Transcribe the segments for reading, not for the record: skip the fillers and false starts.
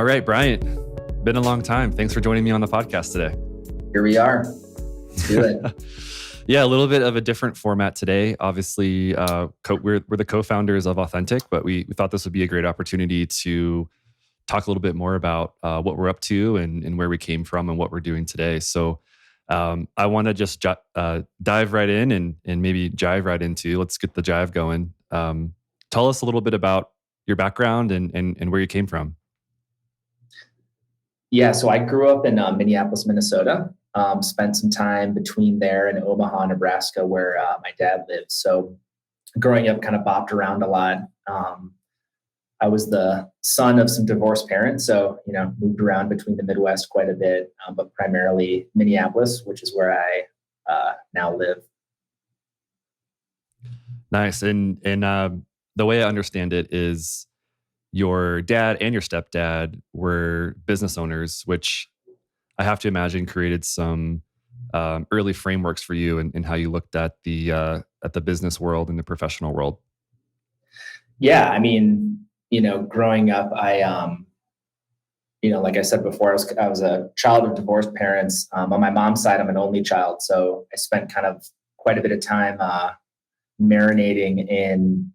All right, Bryant, been a long time. Thanks for joining me on the podcast today. Here we are. Let's do it. Yeah, a little bit of a different format today. Obviously, we're the co-founders of Authentic, but we thought this would be a great opportunity to talk a little bit more about what we're up to and where we came from and what we're doing today. So I want to just dive right in and maybe jive right into. Let's get the jive going. Tell us a little bit about your background and where you came from. Yeah, so I grew up in Minneapolis, Minnesota. Spent some time between there and Omaha, Nebraska, where my dad lived. So growing up, kind of bopped around a lot. I was the son of some divorced parents, so moved around between the Midwest quite a bit, but primarily Minneapolis, which is where I now live. Nice, and the way I understand it is your dad and your stepdad were business owners, which I have to imagine created some early frameworks for you and how you looked at the business world and the professional world. Yeah, I mean, growing up, I, like I said before, I was a child of divorced parents. On my mom's side, I'm an only child, so I spent kind of quite a bit of time marinating in,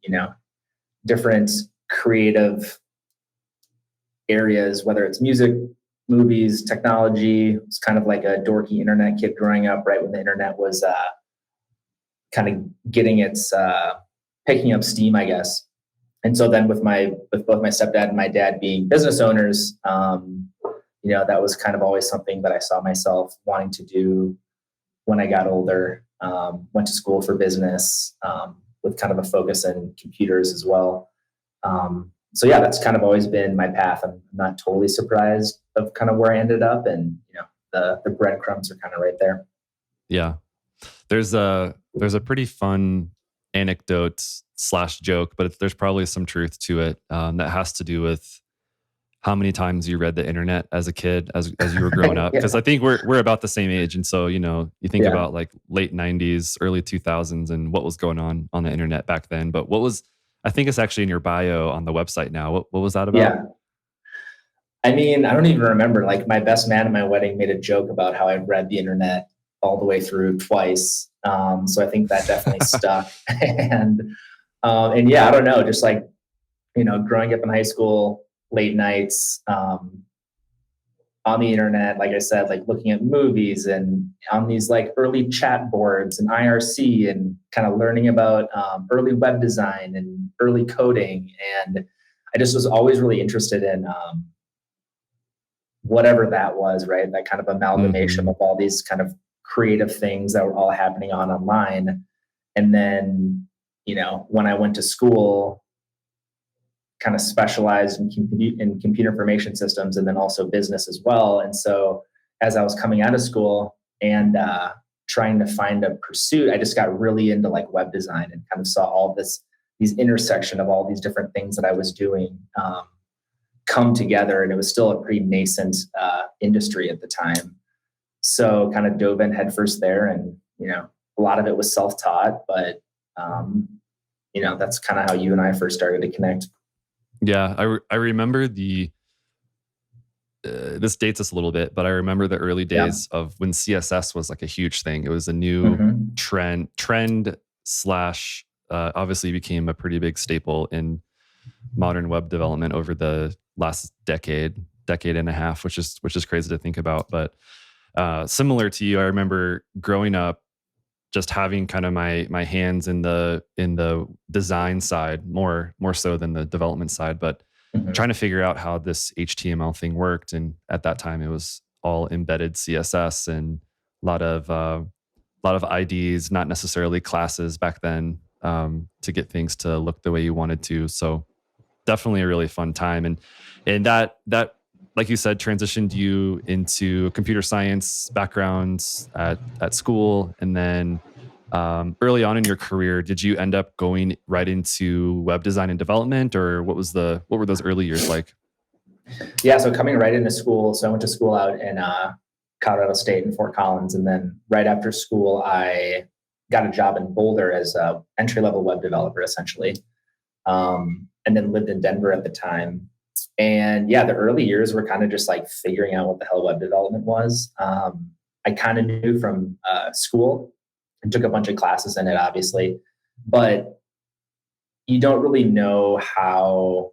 different creative areas, whether it's music, movies, technology. It's kind of like a dorky internet kid growing up right when the internet was kind of getting its picking up steam, I guess. And so then with both my stepdad and my dad being business owners, that was kind of always something that I saw myself wanting to do when I got older. Went to school for business with kind of a focus in computers as well. So yeah, that's kind of always been my path. I'm not totally surprised of kind of where I ended up, and the breadcrumbs are kind of right there. Yeah, there's a pretty fun anecdote / joke, but there's probably some truth to it that has to do with how many times you read the internet as a kid, as you were growing up. Because I think we're about the same age, and so you think about like late '90s, early 2000s, and what was going on the internet back then. But I think it's actually in your bio on the website now. What was that about? Yeah. I mean, I don't even remember. Like my best man at my wedding made a joke about how I'd read the internet all the way through twice. So I think that definitely stuck. And yeah, I don't know, just like, growing up in high school, late nights, on the internet, like I said, like looking at movies and on these like early chat boards and IRC and kind of learning about early web design and early coding. And I just was always really interested in whatever that was, right? That kind of amalgamation of all these kind of creative things that were all happening online. And then, when I went to school, kind of specialized in computer information systems and then also business as well. And so as I was coming out of school and trying to find a pursuit, I just got really into like web design and kind of saw all these intersection of all these different things that I was doing come together. And it was still a pretty nascent industry at the time. So kind of dove in headfirst there, and, a lot of it was self-taught, but that's kind of how you and I first started to connect. Yeah, I remember this dates us a little bit, but I remember the early days of when CSS was like a huge thing. It was a new trend / obviously became a pretty big staple in modern web development over the last decade and a half, which is crazy to think about. But similar to you, I remember growing up just having kind of my hands in the design side more so than the development side, but trying to figure out how this HTML thing worked. And at that time, it was all embedded CSS and a lot of IDs, not necessarily classes back then, to get things to look the way you wanted to. So definitely a really fun time, and that like you said, transitioned you into computer science backgrounds at school. And then early on in your career, did you end up going right into web design and development, or what were those early years like? Yeah, so coming right into school, so I went to school out in Colorado State in Fort Collins. And then right after school, I got a job in Boulder as an entry-level web developer, essentially. And then lived in Denver at the time. And yeah, the early years were kind of just like figuring out what the hell web development was. I kind of knew from school and took a bunch of classes in it, obviously, but you don't really know how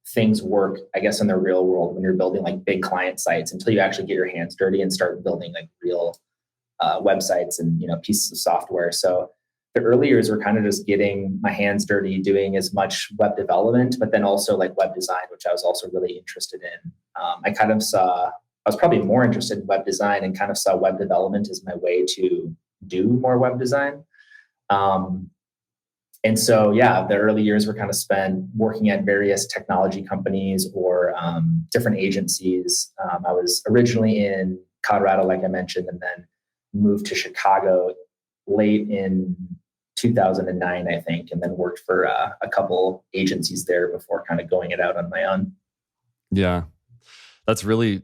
things work, I guess, in the real world when you're building like big client sites until you actually get your hands dirty and start building like real websites and, you know, pieces of software. So the early years were kind of just getting my hands dirty, doing as much web development, but then also like web design, which I was also really interested in. I was probably more interested in web design and kind of saw web development as my way to do more web design. And so, yeah, the early years were kind of spent working at various technology companies or different agencies. I was originally in Colorado, like I mentioned, and then moved to Chicago late in 2009, I think, and then worked for a couple agencies there before kind of going it out on my own. Yeah, that's really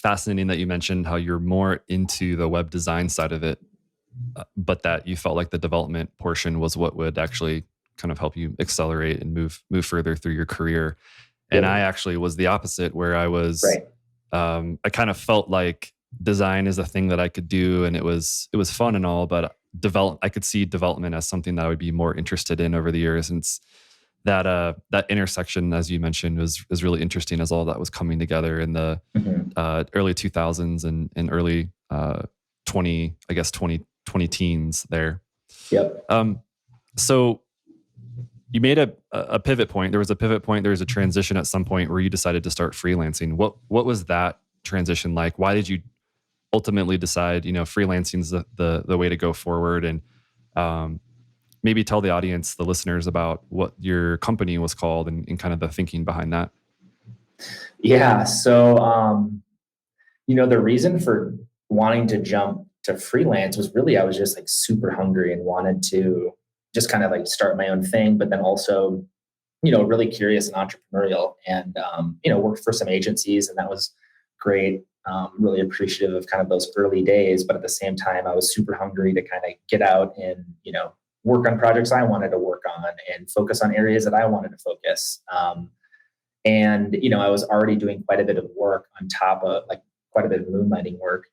fascinating that you mentioned how you're more into the web design side of it, but that you felt like the development portion was what would actually kind of help you accelerate and move further through your career. And I actually was the opposite, where I was, I kind of felt like design is a thing that I could do, and it was fun and all, but I could see development as something that I would be more interested in over the years. And it's that intersection, as you mentioned, was really interesting as all that was coming together in the early 2000s and early 20 teens there. Yep. So you made a pivot point. There was a pivot point. There was a transition at some point where you decided to start freelancing. What was that transition like? Why did you ultimately decide, you know, freelancing is the way to go forward? And maybe tell the audience, the listeners, about what your company was called and kind of the thinking behind that. Yeah. So, you know, the reason for wanting to jump to freelance was really, I was just like super hungry and wanted to just kind of like start my own thing, but then also, you know, really curious and entrepreneurial, and, you know, worked for some agencies, and that was great. Really appreciative of kind of those early days, but at the same time, I was super hungry to kind of get out and, you know, work on projects I wanted to work on and focus on areas that I wanted to focus. And, you know, I was already doing quite a bit of work on top of like quite a bit of moonlighting work.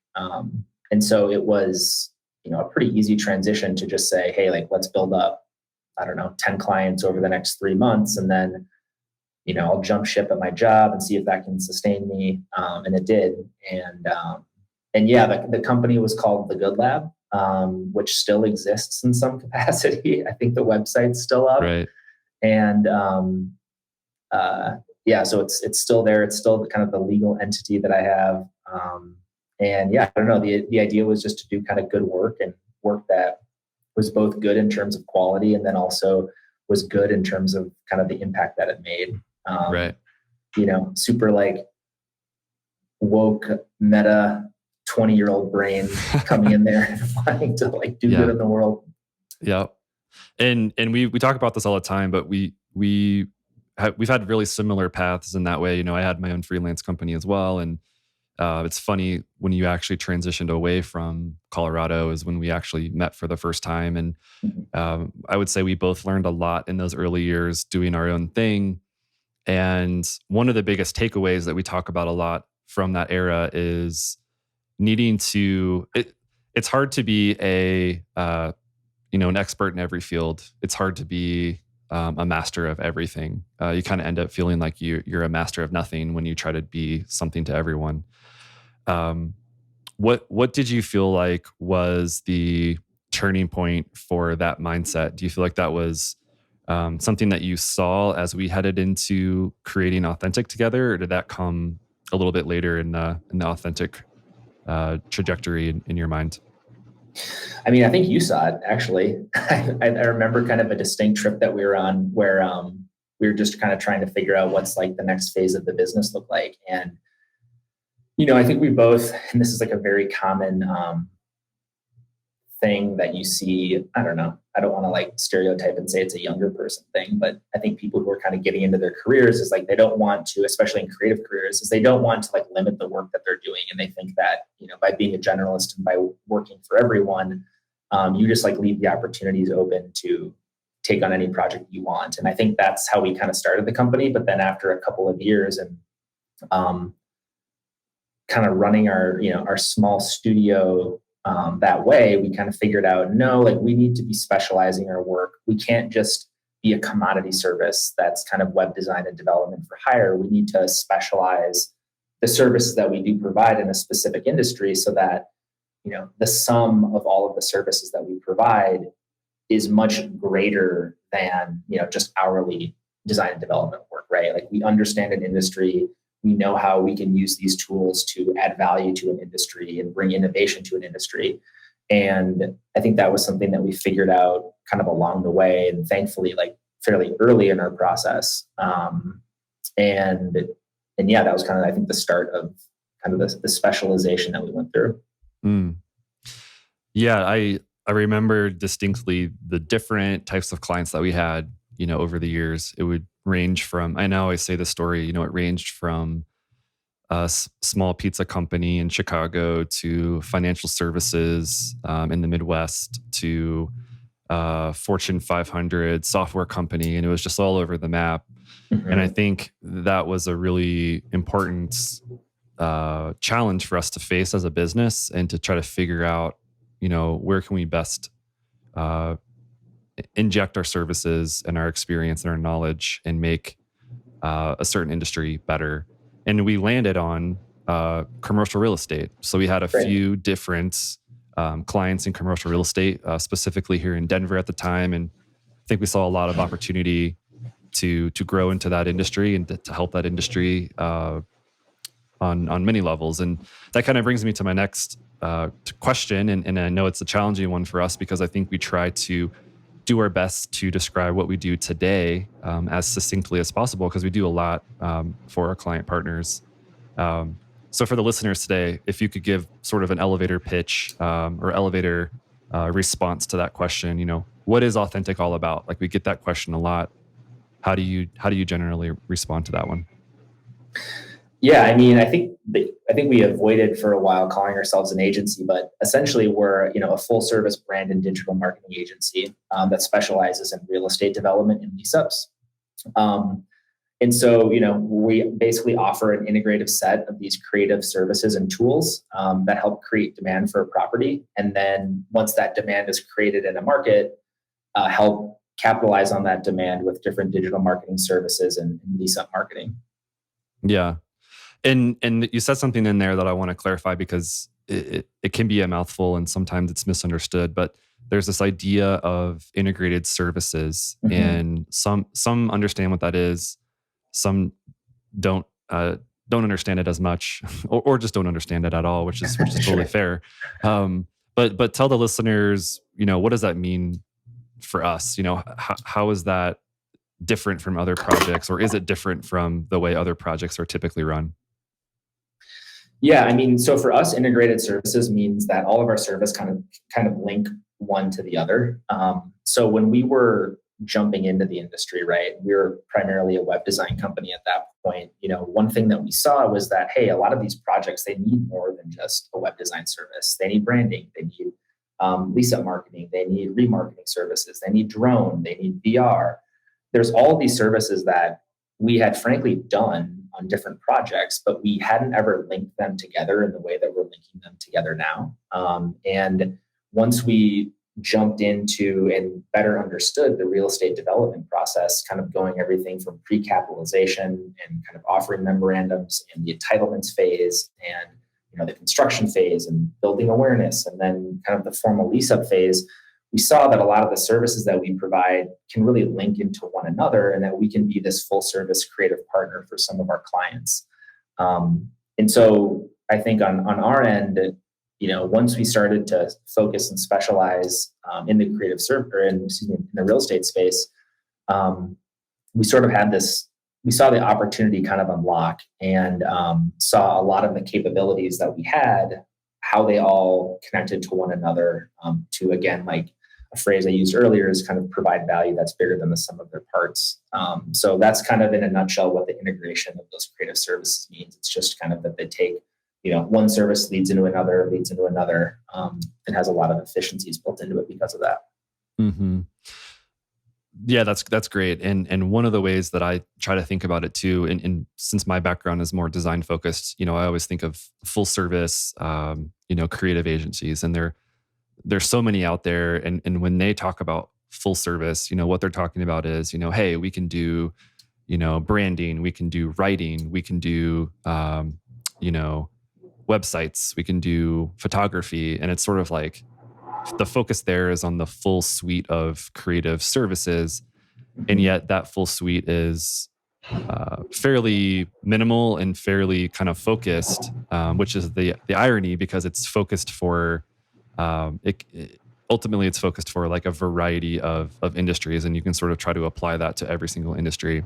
And so it was, you know, a pretty easy transition to just say, hey, like, let's build up, I don't know, 10 clients over the next 3 months. And then, you know, I'll jump ship at my job and see if that can sustain me. And it did. And yeah, the company was called The Good Lab, which still exists in some capacity. I think the website's still up. Right. And yeah, so it's still there. It's still kind of the legal entity that I have. And yeah, I don't know, the idea was just to do kind of good work, and work that was both good in terms of quality and then also was good in terms of kind of the impact that it made. Right. You know, super like woke meta 20-year-old brain coming in there and wanting to like do good in the world. Yeah. And we talk about this all the time, but we've had really similar paths in that way. You know, I had my own freelance company as well. And it's funny, when you actually transitioned away from Colorado is when we actually met for the first time. And I would say we both learned a lot in those early years doing our own thing. And one of the biggest takeaways that we talk about a lot from that era is needing to, it's hard to be an expert in every field. It's hard to be a master of everything. You kind of end up feeling like you're a master of nothing when you try to be something to everyone. What did you feel like was the turning point for that mindset? Do you feel like that was something that you saw as we headed into creating Authentic together, or did that come a little bit later in the Authentic trajectory in your mind? I mean, I think you saw it, actually. I remember kind of a distinct trip that we were on where we were just kind of trying to figure out what's like the next phase of the business look like. And, you know, I think we both, and this is like a very common thing that you see, I don't know, I don't want to like stereotype and say it's a younger person thing, but I think people who are kind of getting into their careers is like, they don't want to, especially in creative careers, is they don't want to like limit the work that they're doing. And they think that, you know, by being a generalist and by working for everyone, you just like leave the opportunities open to take on any project you want. And I think that's how we kind of started the company. But then after a couple of years and kind of running our small studio that way, we kind of figured out, no, like we need to be specializing our work. We can't just be a commodity service that's kind of web design and development for hire. We need to specialize the services that we do provide in a specific industry so that, the sum of all of the services that we provide is much greater than, just hourly design and development work, right? Like we understand an industry, we know how we can use these tools to add value to an industry and bring innovation to an industry. And I think that was something that we figured out kind of along the way, and thankfully, like fairly early in our process. And yeah, that was kind of, I think, the start of kind of the specialization that we went through. Yeah, I remember distinctly the different types of clients that we had, over the years. It would range from, I know I say the story, it ranged from a small pizza company in Chicago to financial services in the Midwest to Fortune 500 software company. And it was just all over the map. Mm-hmm. And I think that was a really important challenge for us to face as a business, and to try to figure out, where can we best inject our services and our experience and our knowledge and make a certain industry better. And we landed on commercial real estate. So we had a few different clients in commercial real estate, specifically here in Denver at the time. And I think we saw a lot of opportunity to grow into that industry and to help that industry on many levels. And that kind of brings me to my next question. And I know it's a challenging one for us, because I think we try to do our best to describe what we do today as succinctly as possible, because we do a lot for our client partners. So for the listeners today, if you could give sort of an elevator pitch or elevator response to that question, what is Authentic all about? Like, we get that question a lot. How do you generally respond to that one? Yeah, I mean, I think we avoided for a while calling ourselves an agency, but essentially we're a full service brand and digital marketing agency that specializes in real estate development and lease-ups. And so, we basically offer an integrative set of these creative services and tools that help create demand for a property. And then once that demand is created in a market, help capitalize on that demand with different digital marketing services and lease-up marketing. Yeah. And you said something in there that I want to clarify, because it can be a mouthful and sometimes it's misunderstood, but there's this idea of integrated services. Mm-hmm. And some understand what that is. Some don't understand it as much, or just don't understand it at all, which is totally fair. But tell the listeners, what does that mean for us? How is that different from other projects, or is it different from the way other projects are typically run? Yeah, I mean, so for us, integrated services means that all of our service kind of link one to the other. So when we were jumping into the industry, right, we were primarily a web design company at that point. One thing that we saw was that, hey, a lot of these projects, they need more than just a web design service. They need branding, they need lease-up marketing, they need remarketing services, they need drone, they need VR. There's all these services that we had frankly done on different projects, but we hadn't ever linked them together in the way that we're linking them together now. And once we jumped into and better understood the real estate development process, kind of going everything from pre-capitalization and kind of offering memorandums and the entitlements phase and the construction phase and building awareness, and then kind of the formal lease-up phase, we saw that a lot of the services that we provide can really link into one another, and that we can be this full service creative partner for some of our clients. And so I think on our end, once we started to focus and specialize in the creative in the real estate space, we sort of had we saw the opportunity kind of unlock, and saw a lot of the capabilities that we had, how they all connected to one another, to, again, like a phrase I used earlier, is kind of provide value that's bigger than the sum of their parts. So that's kind of in a nutshell what the integration of those creative services means. It's just kind of that they take, one service leads into another, and has a lot of efficiencies built into it because of that. Mm-hmm. Yeah, that's great. And one of the ways that I try to think about it too, and since my background is more design focused, I always think of full service, creative agencies, and there's so many out there. And when they talk about full service, what they're talking about is, hey, we can do, branding, we can do writing, we can do, websites, we can do photography, and it's sort of like the focus there is on the full suite of creative services. And yet that full suite is fairly minimal and fairly kind of focused, which is the irony, because it's focused for, ultimately it's focused for like a variety of industries, and you can sort of try to apply that to every single industry.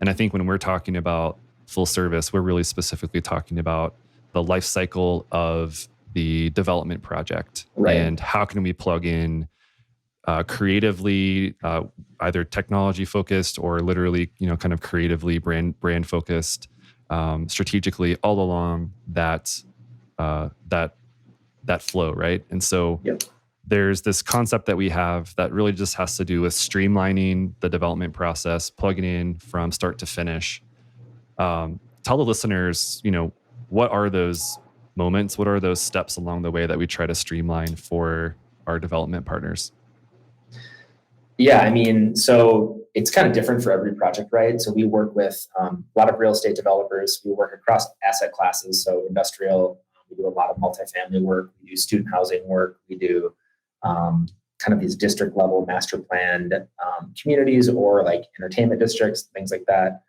And I think when we're talking about full service, we're really specifically talking about the life cycle of the development project, right? And how can we plug in creatively, either technology focused or literally, kind of creatively brand focused, strategically all along that flow, right? And so there's this concept that we have that really just has to do with streamlining the development process, plugging in from start to finish. Tell the listeners, what are those moments? What are those steps along the way that we try to streamline for our development partners? Yeah, I mean, so it's kind of different for every project, right? So we work with a lot of real estate developers. We work across asset classes. So industrial, we do a lot of multifamily work. We do student housing work. We do kind of these district level master planned communities, or like entertainment districts, things like that.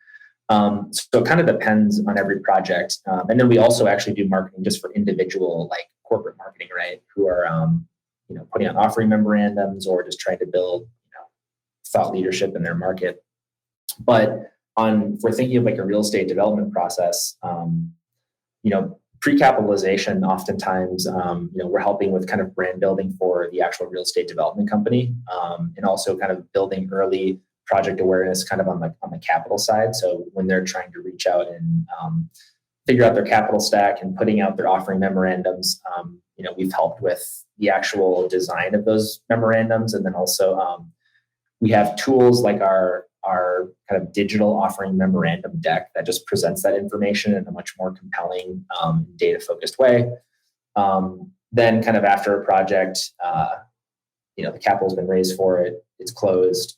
So it kind of depends on every project. And then we also actually do marketing just for individual, like corporate marketing, right? Who are, putting out offering memorandums or just trying to build, thought leadership in their market. But if we're thinking of like a real estate development process, pre-capitalization, oftentimes, we're helping with kind of brand building for the actual real estate development company, and also kind of building early project awareness kind of on the capital side. So when they're trying to reach out and figure out their capital stack and putting out their offering memorandums, we've helped with the actual design of those memorandums. And then also we have tools like our kind of digital offering memorandum deck that just presents that information in a much more compelling, data-focused way. Then kind of after a project, the capital's been raised for it, it's closed.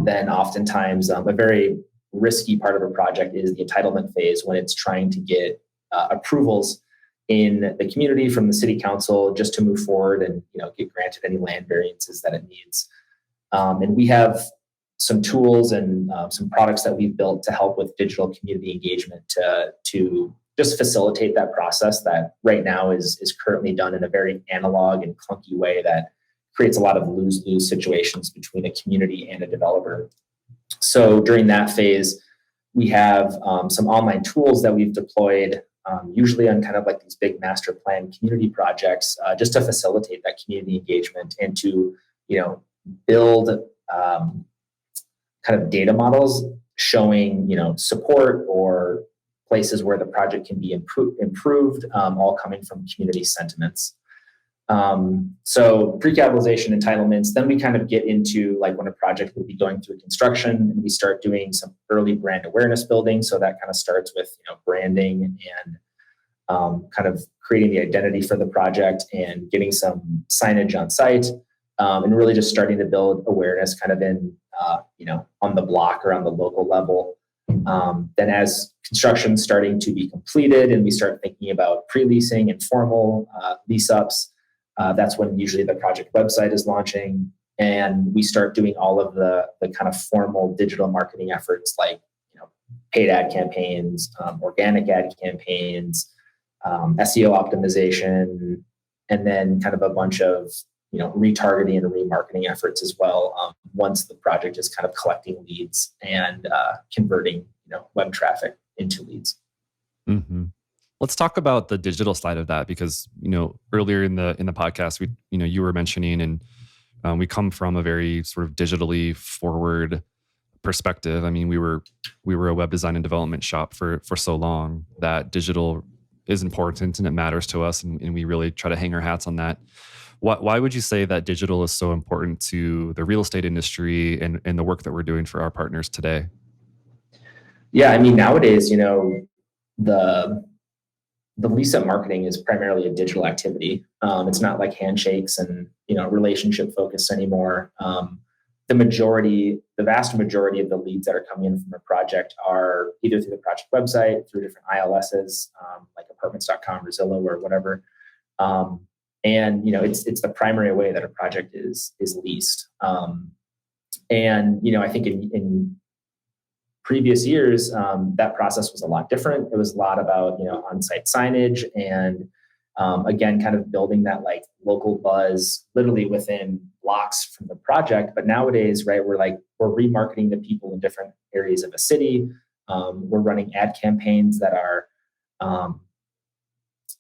Then oftentimes a very risky part of a project is the entitlement phase, when it's trying to get approvals in the community from the city council just to move forward and get granted any land variances that it needs. And we have some tools and some products that we've built to help with digital community engagement to just facilitate that process that right now is currently done in a very analog and clunky way that creates a lot of lose-lose situations between a community and a developer. So during that phase, we have some online tools that we've deployed, usually on kind of like these big master plan community projects, just to facilitate that community engagement and to, build kind of data models showing, support or places where the project can be improved, all coming from community sentiments. So pre-capitalization entitlements, then we kind of get into like when a project will be going through construction and we start doing some early brand awareness building. So that kind of starts with, branding and kind of creating the identity for the project and getting some signage on site, and really just starting to build awareness kind of in, on the block or on the local level. Then as construction's starting to be completed and we start thinking about pre-leasing and formal lease-ups, that's when usually the project website is launching, and we start doing all of the kind of formal digital marketing efforts like paid ad campaigns, organic ad campaigns, SEO optimization, and then kind of a bunch of retargeting and remarketing efforts as well. Once the project is kind of collecting leads and converting web traffic into leads. Mm-hmm. Let's talk about the digital side of that, because earlier in the podcast we you were mentioning, and we come from a very sort of digitally forward perspective. I mean, we were a web design and development shop for so long that digital is important and it matters to us, and we really try to hang our hats on that. Why would you say that digital is so important to the real estate industry and the work that we're doing for our partners today? Yeah, I mean, nowadays, the the lease-up marketing is primarily a digital activity. It's not like handshakes and relationship focused anymore. The vast majority of the leads that are coming in from a project are either through the project website, through different ILSs, like apartments.com or Zillow or whatever. And it's the primary way that a project is leased. And I think in previous years, that process was a lot different. It was a lot about on-site signage and again, kind of building that like local buzz, literally within blocks from the project. But nowadays, right, we're remarketing to people in different areas of a city. We're running ad campaigns that are,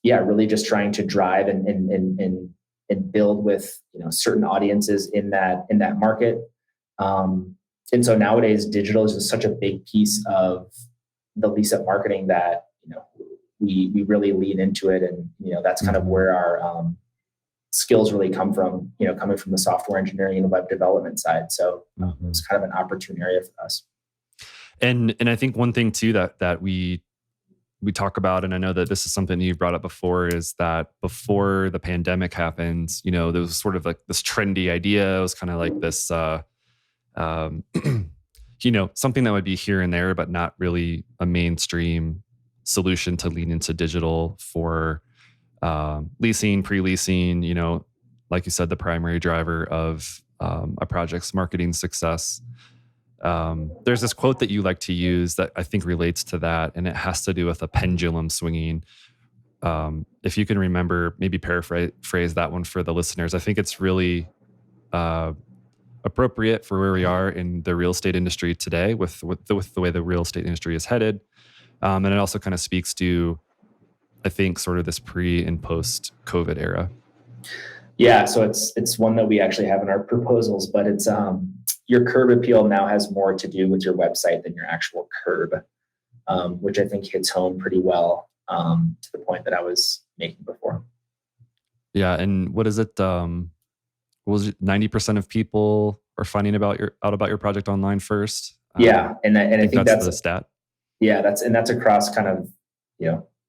really just trying to drive and build with certain audiences in that market. And so nowadays, digital is just such a big piece of the lease-up marketing that we really lean into it, and that's kind of where our skills really come from. Coming from the software engineering and web development side, so it's kind of an opportune area for us. And I think one thing too that we talk about, and I know that this is something you've brought up before, is that before the pandemic happened, there was sort of like this trendy idea. It was kind of like this. Something that would be here and there, but not really a mainstream solution to lean into digital for leasing, pre-leasing, like you said, the primary driver of a project's marketing success. There's this quote that you like to use that I think relates to that, and it has to do with a pendulum swinging. If you can remember, maybe paraphrase that one for the listeners. I think it's really appropriate for where we are in the real estate industry today with the way the real estate industry is headed. And it also kind of speaks to, I think, sort of this pre and post COVID era. Yeah, so it's one that we actually have in our proposals, but it's your curb appeal now has more to do with your website than your actual curb, which I think hits home pretty well to the point that I was making before. Yeah, and what is it? Was it 90% of people are finding out about your project online first? Yeah, and I think that's the stat. Yeah, that's across kind of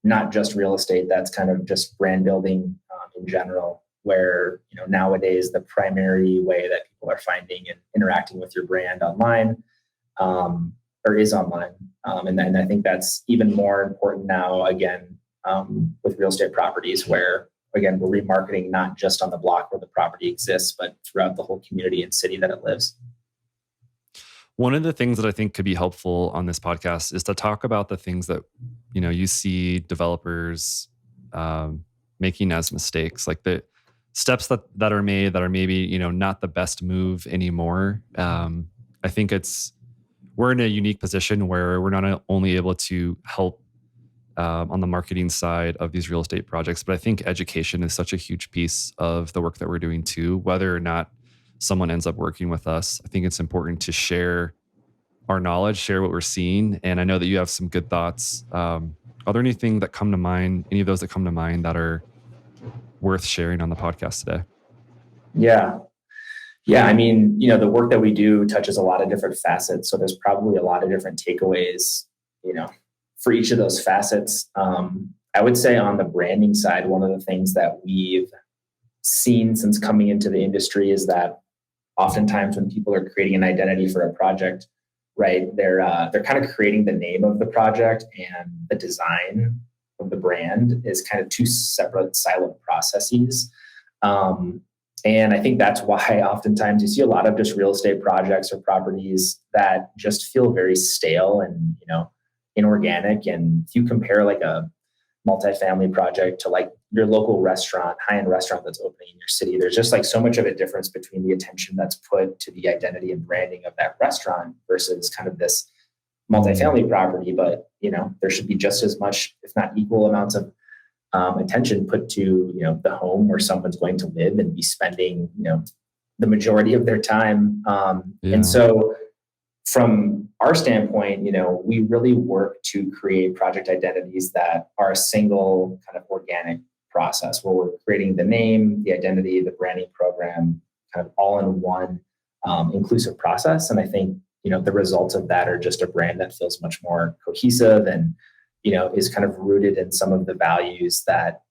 not just real estate. That's kind of just brand building in general. Where nowadays the primary way that people are finding and interacting with your brand online or is online, and I think that's even more important now. Again, with real estate properties, where again, we're remarketing not just on the block where the property exists, but throughout the whole community and city that it lives. One of the things that I think could be helpful on this podcast is to talk about the things that, you see developers making as mistakes, like the steps that are made that are maybe, not the best move anymore. I think we're in a unique position where we're not only able to help on the marketing side of these real estate projects, but I think education is such a huge piece of the work that we're doing too. Whether or not someone ends up working with us, I think it's important to share our knowledge, share what we're seeing. And I know that you have some good thoughts. Are there anything that come to mind, any of those that come to mind that are worth sharing on the podcast today? Yeah. I mean, the work that we do touches a lot of different facets. So there's probably a lot of different takeaways, for each of those facets. I would say on the branding side, one of the things that we've seen since coming into the industry is that oftentimes when people are creating an identity for a project, right, they're kind of creating the name of the project, and the design of the brand is kind of two separate siloed processes. And I think that's why oftentimes you see a lot of just real estate projects or properties that just feel very stale and inorganic. And if you compare like a multifamily project to like your local restaurant, high-end restaurant that's opening in your city, there's just like so much of a difference between the attention that's put to the identity and branding of that restaurant versus kind of this multifamily property. But there should be just as much, if not equal amounts of attention put to the home where someone's going to live and be spending the majority of their time. And so from our standpoint, we really work to create project identities that are a single kind of organic process where we're creating the name, the identity, the branding program, kind of all in one inclusive process. And I think, the results of that are just a brand that feels much more cohesive and, is kind of rooted in some of the values that,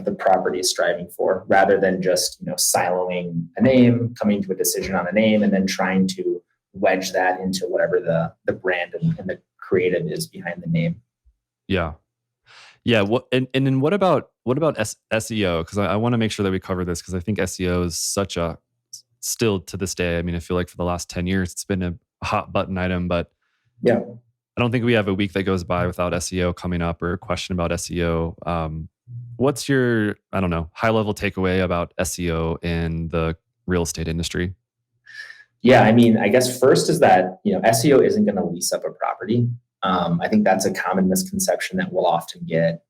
the property is striving for, rather than just, siloing a name, coming to a decision on a name, and then trying to wedge that into whatever the brand and the creative is behind the name. Yeah. Yeah. And then what about SEO? Because I want to make sure that we cover this, because I think SEO is such a, still to this day, I mean, I feel like for the last 10 years, it's been a hot button item, but yeah, I don't think we have a week that goes by without SEO coming up or a question about SEO. What's your, I don't know, high level takeaway about SEO in the real estate industry? Yeah, I mean, I guess first is that, SEO isn't going to lease up a property. I think that's a common misconception that we'll often get,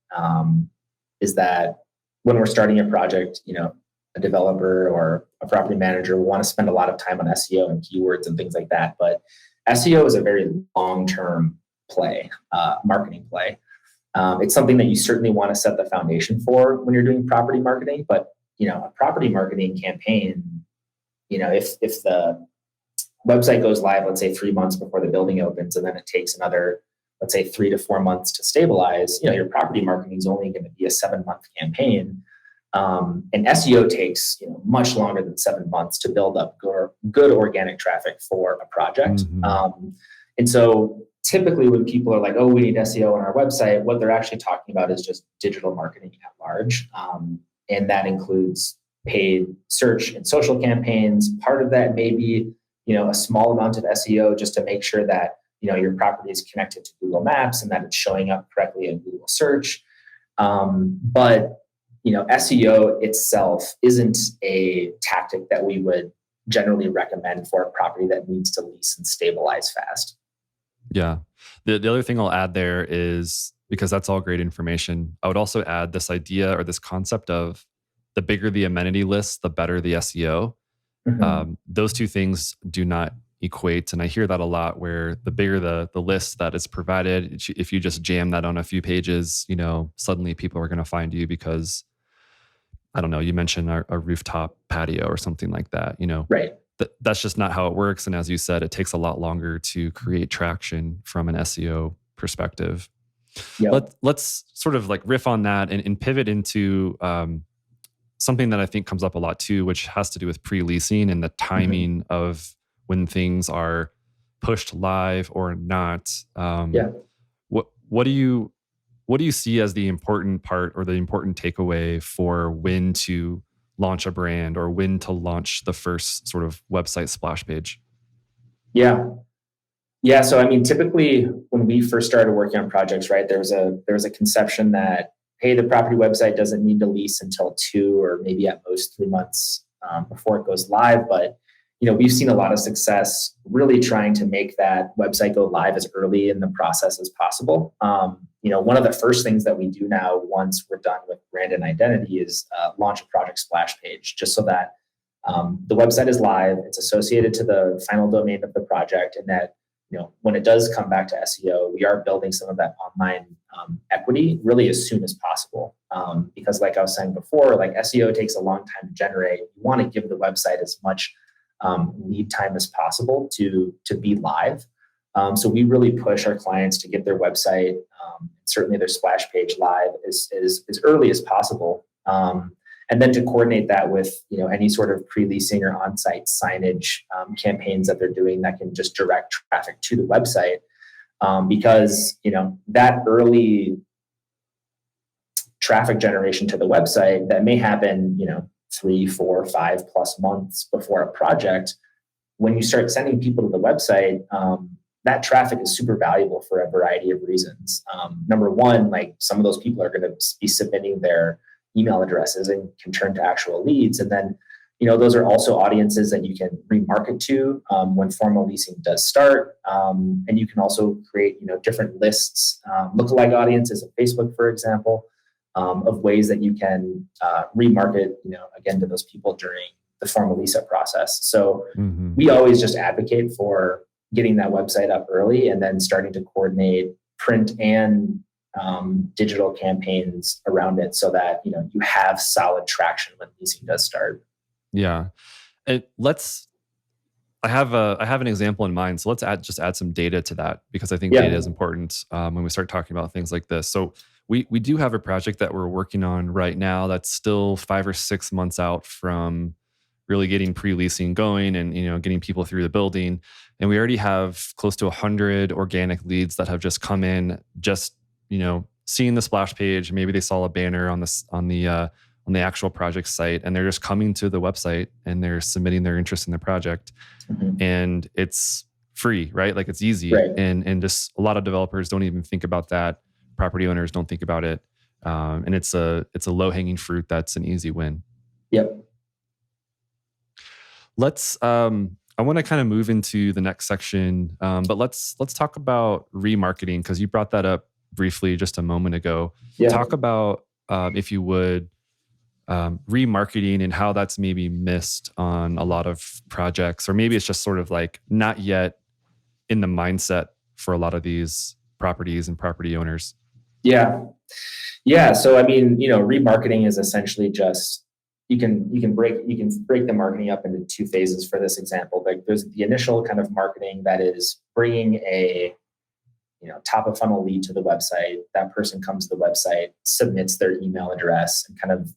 is that when we're starting a project, a developer or a property manager will want to spend a lot of time on SEO and keywords and things like that. But SEO is a very long-term play, marketing play. It's something that you certainly want to set the foundation for when you're doing property marketing. But, a property marketing campaign, if the website goes live, let's say 3 months before the building opens, and then it takes another, let's say 3 to 4 months to stabilize, your property marketing is only going to be a 7-month campaign. And SEO takes, much longer than 7 months to build up good organic traffic for a project. Mm-hmm. And so typically when people are like, oh, we need SEO on our website, what they're actually talking about is just digital marketing at large. And that includes paid search and social campaigns. Part of that may be, a small amount of SEO just to make sure that, your property is connected to Google Maps and that it's showing up correctly in Google search. But SEO itself isn't a tactic that we would generally recommend for a property that needs to lease and stabilize fast. Yeah. The other thing I'll add there is, because that's all great information, I would also add this idea or this concept of the bigger the amenity list, the better the SEO. Mm-hmm. Those two things do not equate. And I hear that a lot, where the bigger the list that is provided, if you just jam that on a few pages, suddenly people are going to find you because, I don't know, you mentioned a rooftop patio or something like that, Right. That's just not how it works. And as you said, it takes a lot longer to create traction from an SEO perspective. Yep. Let's sort of like riff on that and pivot into something that I think comes up a lot too, which has to do with pre-leasing and the timing mm-hmm. of when things are pushed live or not. What do you see as the important part or the important takeaway for when to launch a brand or when to launch the first sort of website splash page? Yeah. So, I mean, typically when we first started working on projects, right, there was a conception that, hey, the property website doesn't need to lease until 2 or maybe at most 3 months before it goes live. But, we've seen a lot of success really trying to make that website go live as early in the process as possible. One of the first things that we do now, once we're done with brand and identity, is launch a project splash page, just so that the website is live, it's associated to the final domain of the project, and that, when it does come back to SEO, we are building some of that online equity really as soon as possible. Because like I was saying before, like SEO takes a long time to generate. You want to give the website as much lead time as possible to be live. So we really push our clients to get their website, certainly their splash page, live as early as possible. And then to coordinate that with any sort of pre-leasing or on-site signage campaigns that they're doing that can just direct traffic to the website, because that early traffic generation to the website that may happen 3, 4, 5+ months before a project. When you start sending people to the website, that traffic is super valuable for a variety of reasons. Number one, like some of those people are going to be submitting their email addresses and can turn to actual leads. And then, those are also audiences that you can remarket to when formal leasing does start. And you can also create, different lists, lookalike audiences on Facebook, for example, of ways that you can remarket, again, to those people during the formal lease-up process. So mm-hmm. we always just advocate for getting that website up early and then starting to coordinate print and digital campaigns around it so that, you have solid traction when leasing does start. Yeah. And I have an example in mind. So let's add some data to that, because I think data is important when we start talking about things like this. So we do have a project that we're working on right now that's still 5 or 6 months out from really getting pre-leasing going and getting people through the building. And we already have close to 100 organic leads that have just come in, just seeing the splash page. Maybe they saw a banner on the actual project site, and they're just coming to the website and they're submitting their interest in the project. Mm-hmm. And it's free, right? Like, it's easy. Right. And just a lot of developers don't even think about that. Property owners don't think about it. And it's a low-hanging fruit that's an easy win. Yep. I want to kind of move into the next section, but let's talk about remarketing, because you brought that up briefly just a moment ago. Yeah. Talk about, if you would, remarketing and how that's maybe missed on a lot of projects, or maybe it's just sort of like not yet in the mindset for a lot of these properties and property owners. Yeah. So, remarketing is essentially just, you can break the marketing up into 2 phases for this example. Like, there's the initial kind of marketing that is bringing a, top of funnel lead to the website. That person comes to the website, submits their email address, and kind of,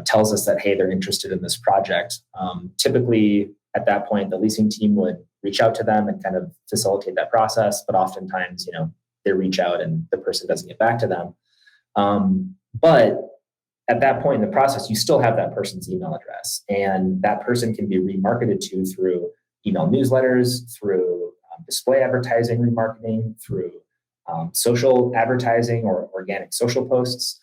tells us that, hey, they're interested in this project. Typically at that point, the leasing team would reach out to them and kind of facilitate that process. But oftentimes, they reach out and the person doesn't get back to them. But at that point in the process, you still have that person's email address, and that person can be remarketed to through email newsletters, through display advertising remarketing, through social advertising or organic social posts.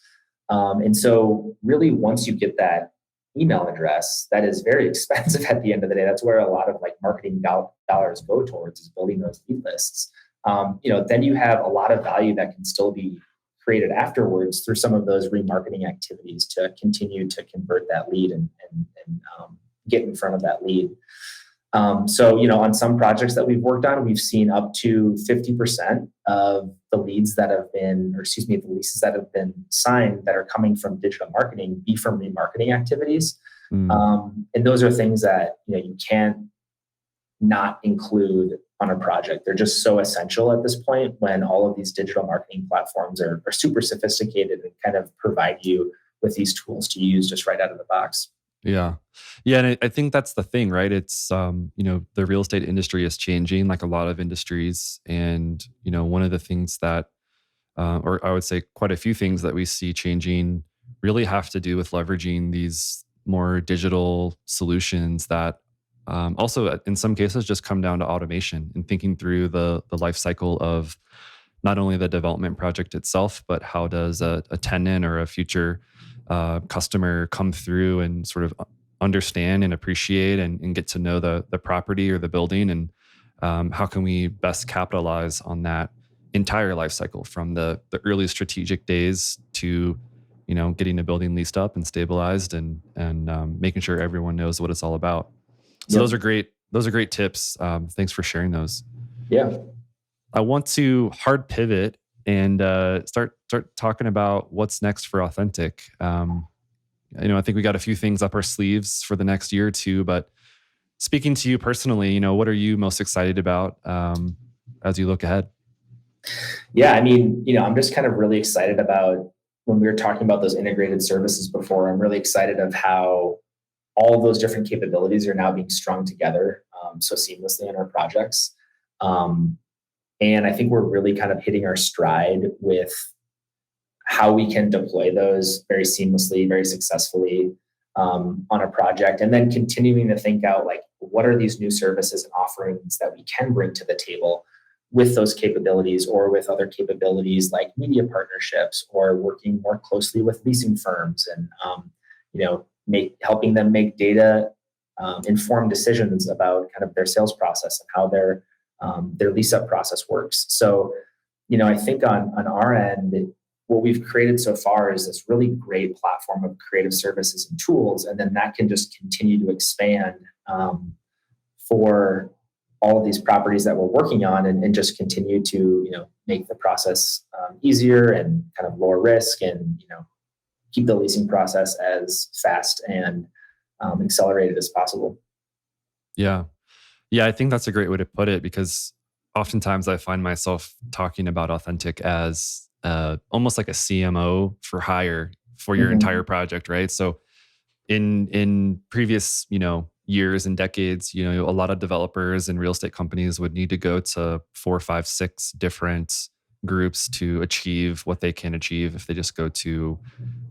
And so really, once you get that email address, that is very expensive at the end of the day. That's where a lot of marketing dollars go towards, is building those lead lists. Then you have a lot of value that can still be created afterwards through some of those remarketing activities to continue to convert that lead and get in front of that lead. So, on some projects that we've worked on, we've seen up to 50% of the leases that have been signed that are coming from digital marketing be from remarketing activities. And those are things that, you can't not include on a project. They're just so essential at this point, when all of these digital marketing platforms are super sophisticated and kind of provide you with these tools to use just right out of the box. Yeah. And I think that's the thing, right? It's, the real estate industry is changing, like a lot of industries. And, one of the things that, or I would say quite a few things that we see changing, really have to do with leveraging these more digital solutions that also, in some cases, just come down to automation and thinking through the life cycle of not only the development project itself, but how does a tenant or a future customer come through and sort of understand and appreciate and get to know the property or the building, and how can we best capitalize on that entire life cycle, from the early strategic days to getting a building leased up and stabilized, and making sure everyone knows what it's all about. So those are great tips. Thanks for sharing those. Yeah. I want to hard pivot and start talking about what's next for Authentic. I think we got a few things up our sleeves for the next year or two, but speaking to you personally, what are you most excited about as you look ahead? Yeah, I'm just kind of really excited about, when we were talking about those integrated services before, I'm really excited of how all of those different capabilities are now being strung together so seamlessly in our projects. And I think we're really kind of hitting our stride with how we can deploy those very seamlessly, very successfully on a project, and then continuing to think out, what are these new services and offerings that we can bring to the table with those capabilities, or with other capabilities like media partnerships, or working more closely with leasing firms, and helping them make data informed decisions about kind of their sales process and how their lease-up process works. So, I think on our end, what we've created so far is this really great platform of creative services and tools, and then that can just continue to expand for all of these properties that we're working on and just continue to, make the process easier and kind of lower risk and, keep the leasing process as fast and accelerated as possible. Yeah. Yeah, I think that's a great way to put it, because oftentimes I find myself talking about Authentic as almost like a CMO for hire for your entire project, right? So in previous, years and decades, a lot of developers and real estate companies would need to go to 4, 5, 6 different groups to achieve what they can achieve if they just go to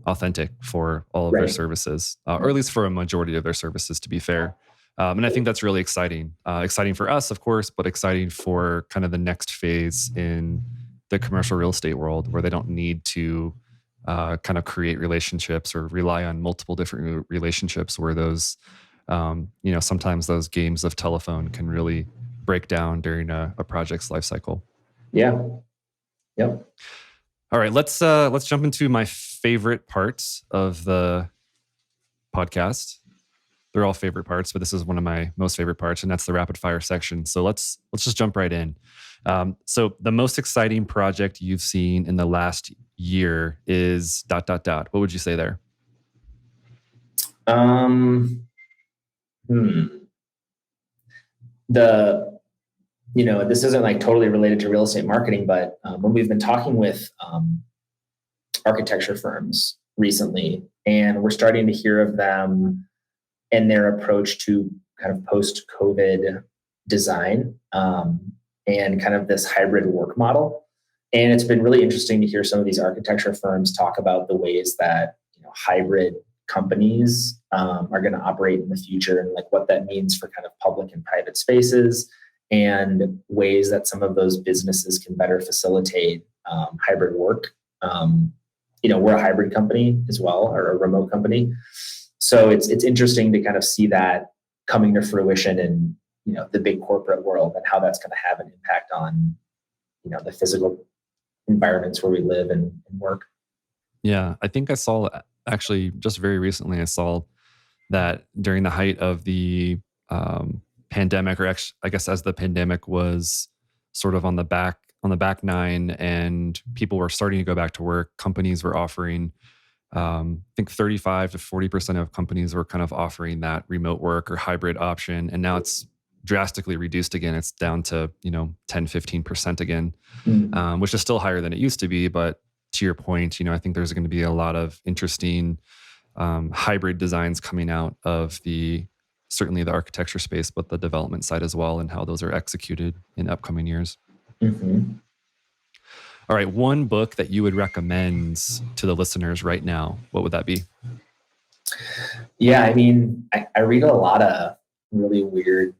Authentic for all of their services, or at least for a majority of their services, to be fair. And I think that's really exciting. Exciting for us, of course, but exciting for kind of the next phase in the commercial real estate world, where they don't need to kind of create relationships or rely on multiple different relationships, where those, sometimes those games of telephone can really break down during a project's life cycle. Yeah. Yep. All right, let's jump into my favorite parts of the podcast. They're all favorite parts, but this is one of my most favorite parts, and that's the rapid fire section. So let's just jump right in. So the most exciting project you've seen in the last year is ... What would you say there? This isn't like totally related to real estate marketing, but when we've been talking with architecture firms recently, and we're starting to hear of them and their approach to kind of post-COVID design and kind of this hybrid work model. And it's been really interesting to hear some of these architecture firms talk about the ways that hybrid companies are going to operate in the future, and like what that means for kind of public and private spaces, and ways that some of those businesses can better facilitate hybrid work. We're a hybrid company as well, or a remote company. So it's interesting to kind of see that coming to fruition in, the big corporate world, and how that's going to have an impact on, the physical environments where we live and work. Yeah, I think I saw, actually just very recently, I saw that during the height of the pandemic, or actually, I guess as the pandemic was sort of on the back nine and people were starting to go back to work, companies were offering, I think 35 to 40% of companies were kind of offering that remote work or hybrid option. And now it's drastically reduced again. It's down to, 10, 15% again, which is still higher than it used to be. But to your point, I think there's going to be a lot of interesting hybrid designs coming out of certainly the architecture space, but the development side as well, and how those are executed in upcoming years. All right, one book that you would recommend to the listeners right now, what would that be? Yeah, I mean, I read a lot of really weird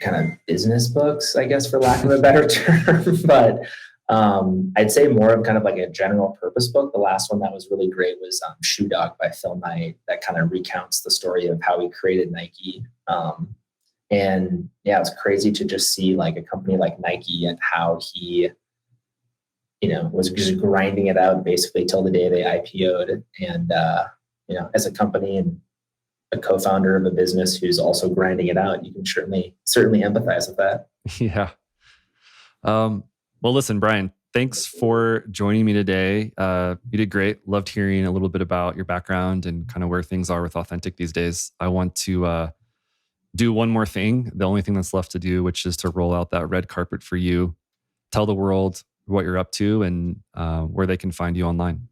kind of business books, I guess, for lack of a better term. But I'd say more of kind of like a general purpose book. The last one that was really great was Shoe Dog by Phil Knight, that kind of recounts the story of how he created Nike. And yeah, it's crazy to just see like a company like Nike and how he, was just grinding it out basically till the day they IPO'd. And, as a company and a co-founder of a business who's also grinding it out, you can certainly empathize with that. Yeah. Well, listen, Brian, thanks for joining me today. You did great. Loved hearing a little bit about your background and kind of where things are with Authentic these days. I want to do one more thing, the only thing that's left to do, which is to roll out that red carpet for you. Tell the world what you're up to and where they can find you online.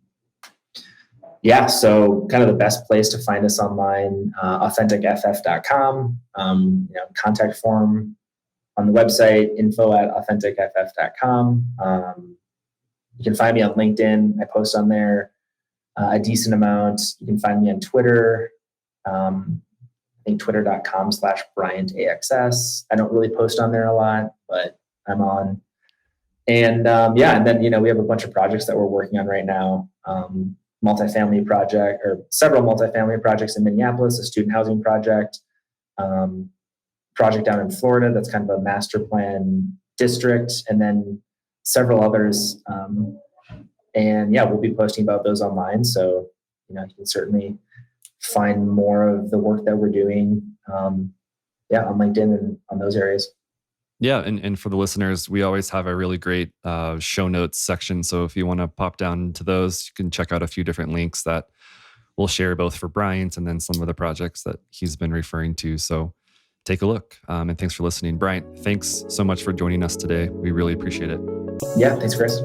Yeah, so kind of the best place to find us online, AuthenticFF.com, contact form on the website, info@AuthenticFF.com. You can find me on LinkedIn. I post on there a decent amount. You can find me on Twitter. I think twitter.com/BryantAXS. I don't really post on there a lot, but I'm on. And and then, we have a bunch of projects that we're working on right now. Multifamily project, or several multifamily projects in Minneapolis, a student housing project, project down in Florida that's kind of a master plan district, and then several others. We'll be posting about those online. So, you can certainly find more of the work that we're doing on LinkedIn and on those areas. Yeah. And for the listeners, we always have a really great show notes section. So if you want to pop down to those, you can check out a few different links that we'll share both for Bryant and then some of the projects that he's been referring to. So take a look. And thanks for listening. Bryant, thanks so much for joining us today. We really appreciate it. Yeah, thanks, Chris.